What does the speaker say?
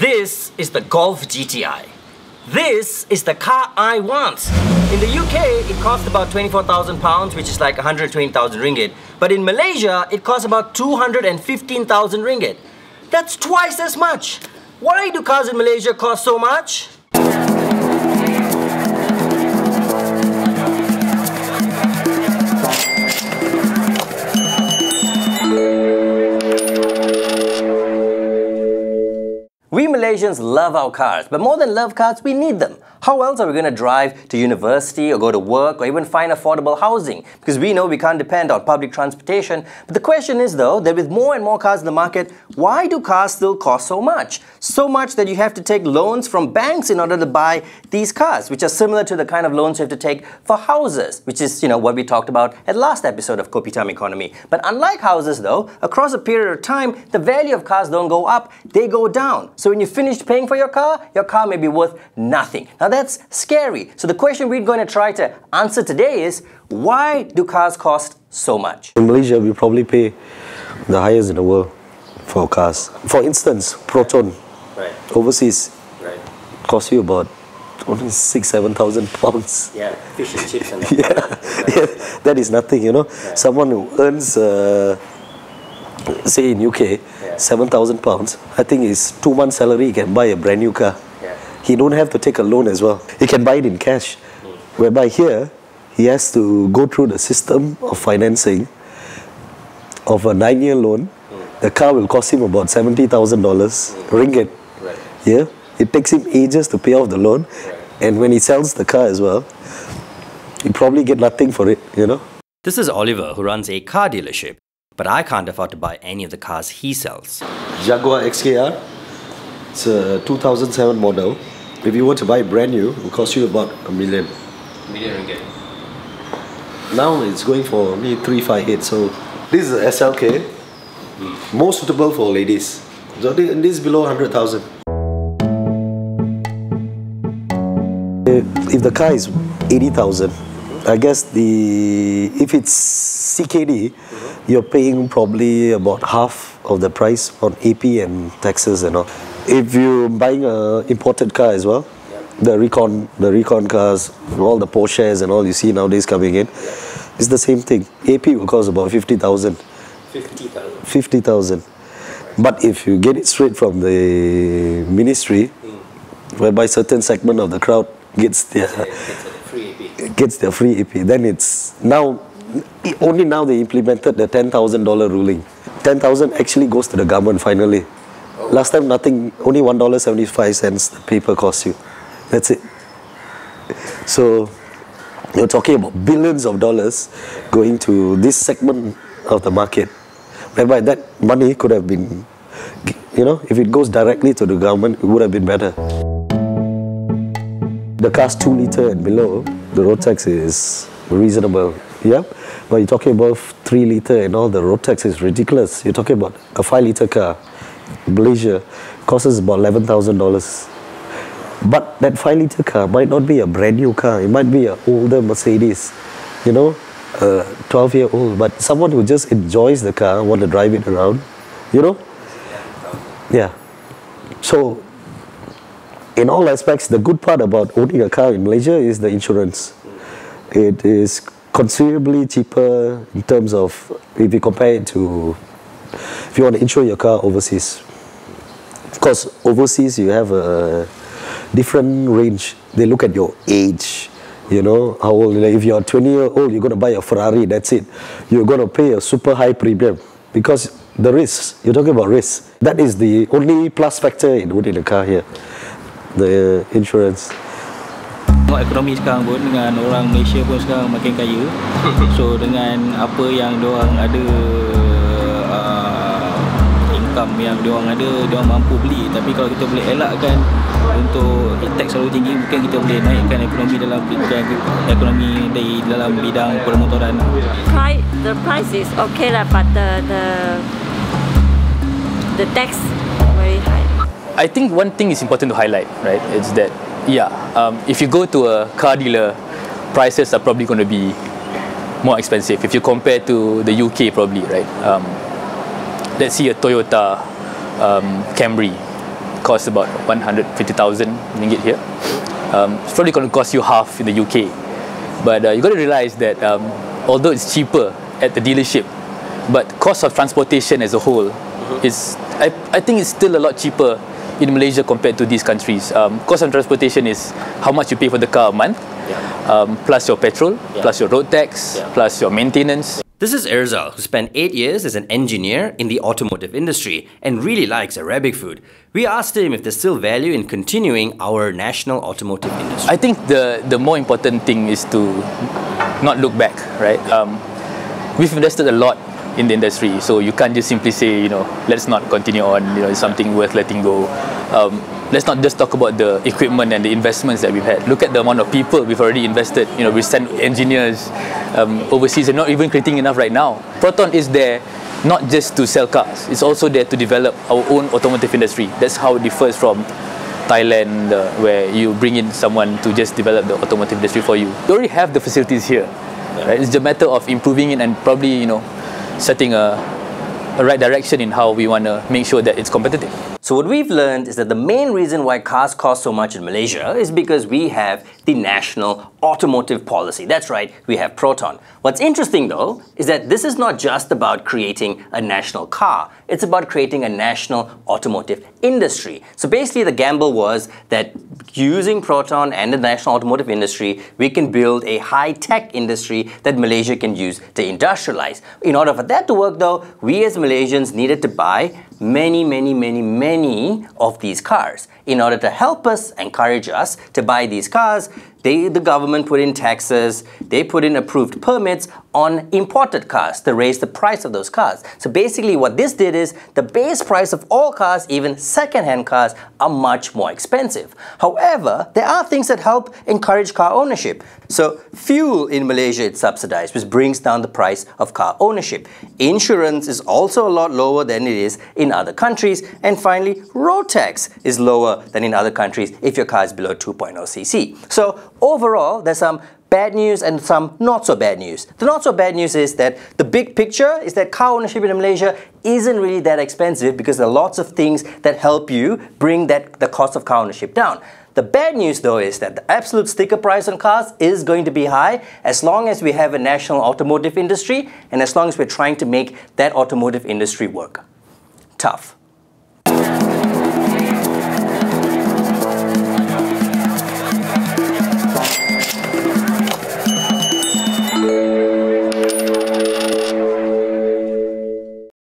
This is the Golf GTI. This is the car I want. In the UK, it cost about £24,000, which is like 120,000 ringgit. But in Malaysia, it costs about 215,000 ringgit. That's twice as much. Why do cars in Malaysia cost so much? We Malaysians love our cars, but more than love cars, we need them. How else are we going to drive to university or go to work or even find affordable housing? Because we know we can't depend on public transportation. But the question is though, that with more and more cars in the market, why do cars still cost so much? So much that you have to take loans from banks in order to buy these cars, which are similar to the kind of loans you have to take for houses, which is, what we talked about at last episode of Kopitiam Ekonomi. But unlike houses though, across a period of time, the value of cars don't go up, they go down. So when you finish paying for your car may be worth nothing. Now that's scary. So the question we're going to try to answer today is, why do cars cost so much? In Malaysia, we probably pay the highest in the world for cars. For instance, Proton, right, overseas, right, costs you about only £6,000–7,000. Yeah, fish and chips and yeah, that is nothing, Right. Someone who earns, say in UK, £7,000, I think his 2 months salary, he can buy a brand new car. He don't have to take a loan as well. He can buy it in cash. Whereby here, he has to go through the system of financing of a 9-year loan. The car will cost him about $70,000 ringgit. Right. Yeah, it takes him ages to pay off the loan, and when he sells the car as well, he probably get nothing for it. This is Oliver, who runs a car dealership, but I can't afford to buy any of the cars he sells. Jaguar XKR, it's a 2007 model. If you were to buy it brand new, it will cost you about $1 million. $1 million ringgit. Now it's going for only 358. So this is a SLK, more suitable for ladies. So this is below 100,000. If the car is 80,000, I guess if it's CKD, you're paying probably about half of the price on AP and taxes and all. If you're buying an imported car as well, the recon cars, all the Porsches and all you see nowadays coming in, it's the same thing. AP will cost about 50,000. 50,000. But if you get it straight from the ministry, whereby certain segment of the crowd gets their free AP, then it's only now they implemented the $10,000 ruling. 10,000 actually goes to the government finally. Last time nothing, only $1.75 the paper cost you. That's it. So you're talking about billions of dollars going to this segment of the market, whereby that money could have been, if it goes directly to the government, it would have been better. The car's 2 litre and below, the road tax is reasonable. Yeah, but you're talking about 3 litre and all, the road tax is ridiculous. You're talking about a 5 litre car. Malaysia costs us about $11,000. But that 5 litre car might not be a brand new car. It might be an older Mercedes, 12-year-old. But someone who just enjoys the car, want to drive it around, Yeah. So, in all aspects, the good part about owning a car in Malaysia is the insurance. It is considerably cheaper in terms of, if you compare it to, if you want to insure your car overseas. Of course, overseas you have a different range. They look at your age, how old. If you're 20-year-old, you're going to buy a Ferrari, that's it. You're going to pay a super high premium because the risks, you're talking about risks. That is the only plus factor in owning a car here, the insurance. Ekonomi sekarang pun dengan orang Malaysia pun sekarang makin kaya. So dengan apa yang diorang ada, income yang diorang ada, diorang mampu beli. Tapi kalau kita boleh elakkan untuk tax selalu tinggi, mungkin kita boleh naikkan ekonomi dalam bidang permotoran. The price is okay lah, but the tax very high. I think one thing is important to highlight, right? It's that if you go to a car dealer, prices are probably going to be more expensive if you compare to the UK probably, right? Let's see a Toyota Camry. costs about 150,000 ringgit here. It's probably going to cost you half in the UK. But you got to realize that although it's cheaper at the dealership, but cost of transportation as a whole is, I think it's still a lot cheaper in Malaysia compared to these countries. Cost of transportation is how much you pay for the car a month, plus your petrol, plus your road tax, plus your maintenance. This is Erzal, who spent 8 years as an engineer in the automotive industry and really likes Arabic food. We asked him if there's still value in continuing our national automotive industry. I think the more important thing is to not look back, right? We've invested a lot in the industry, so you can't just simply say, let's not continue on, it's something worth letting go. Let's not just talk about the equipment and the investments that we've had. Look at the amount of people we've already invested. We send engineers overseas and not even creating enough right now. Proton is there not just to sell cars, it's also there to develop our own automotive industry. That's how it differs from Thailand, where you bring in someone to just develop the automotive industry for you. You already have the facilities here, right? It's a matter of improving it and probably, setting a right direction in how we want to make sure that it's competitive. So what we've learned is that the main reason why cars cost so much in Malaysia is because we have the national automotive policy. That's right, we have Proton. What's interesting though is that this is not just about creating a national car, it's about creating a national automotive industry. So basically the gamble was that using Proton and the national automotive industry, we can build a high-tech industry that Malaysia can use to industrialize. In order for that to work though, we as Malaysians needed to buy many of these cars. In order to help us, encourage us to buy these cars, the government put in taxes, they put in approved permits on imported cars to raise the price of those cars. So basically what this did is the base price of all cars, even second-hand cars, are much more expensive. However, there are things that help encourage car ownership. So fuel in Malaysia is subsidized, which brings down the price of car ownership. Insurance is also a lot lower than it is in other countries. And finally, road tax is lower than in other countries if your car is below 2.0 cc. So overall, there's some bad news and some not so bad news. The not so bad news is that the big picture is that car ownership in Malaysia isn't really that expensive because there are lots of things that help you bring the cost of car ownership down. The bad news though is that the absolute sticker price on cars is going to be high as long as we have a national automotive industry and as long as we're trying to make that automotive industry work. Tough.